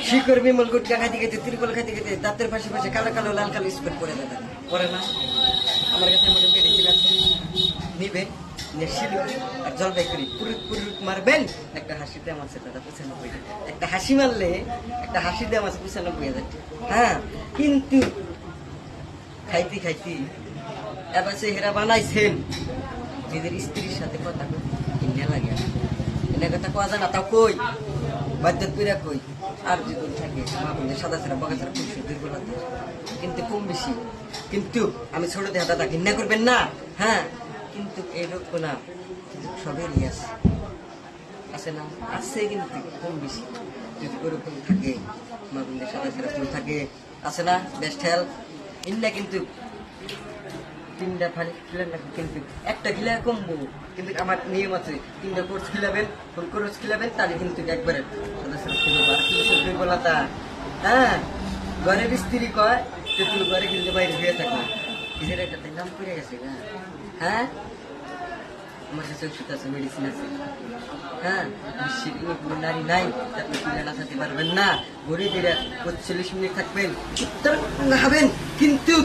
শিকড় বিমল গুটকা খাইতে খাইতে তিরপল খাইতে খাইতে দাঁতের পাশে পাশে কালো কালো লাল কালো স্পট পরে দেয় পরে না আমার কাছে মোটামুটি মেডিসিন আছে নিবে শিলিগুড়ি আর জলপাইগুড়ি পুরুত পুরুত মারবেন একটা হাসিতে আমার সাথে 95 একটা হাসি মারলে একটা হাসিতে আমার 95,000 হ্যাঁ কিন্তু খাইতে খাইতে এবার সে হেরা বানাইছেন নিজের স্ত্রীর সাথে কথা কিনে লাগে এনে কথা কোয়া যায় না তাও কই বাধ্যত পিরা কই আর যদি থাকে মা বোনের সাদা ছাড়া বগা ছাড়া পুরুষ দুর্বলতা কিন্তু কম বেশি কিন্তু আমি ছোট দেহ দাদা ঘৃণা করবেন না হ্যাঁ কিন্তু এরকম না কিন্তু সবেরই আছে না আছে কিন্তু কম বেশি যদি ওরকম থাকে মা বোনের সাদা ছাড়া ফুল থাকে আছে না বেস্ট হেল্প ইন্না কিন্তু তিনটা ফালি খিলেন না কিন্তু একটা খিলা কমবো কিন্তু আমার নিয়ম আছে 3টা কোর্স খিলাবেন ফুল কোর্স খিলাবেন তাহলে কিন্তু একবারে দুর্বলতা হ্যাঁ ঘরের স্ত্রী কয় যে তুই ঘরে কিন্তু বাইরে হয়ে থাকো নিজের একটা নাম করে গেছে না হ্যাঁ আমার কাছে ওষুধ আছে মেডিসিন আছে হ্যাঁ বিশ্বের কোনো নারী নাই আপনি তুলে না থাকতে পারবেন না ঘুরে ফিরে 40 মিনিট থাকবেন উত্তর খাবেন কিন্তু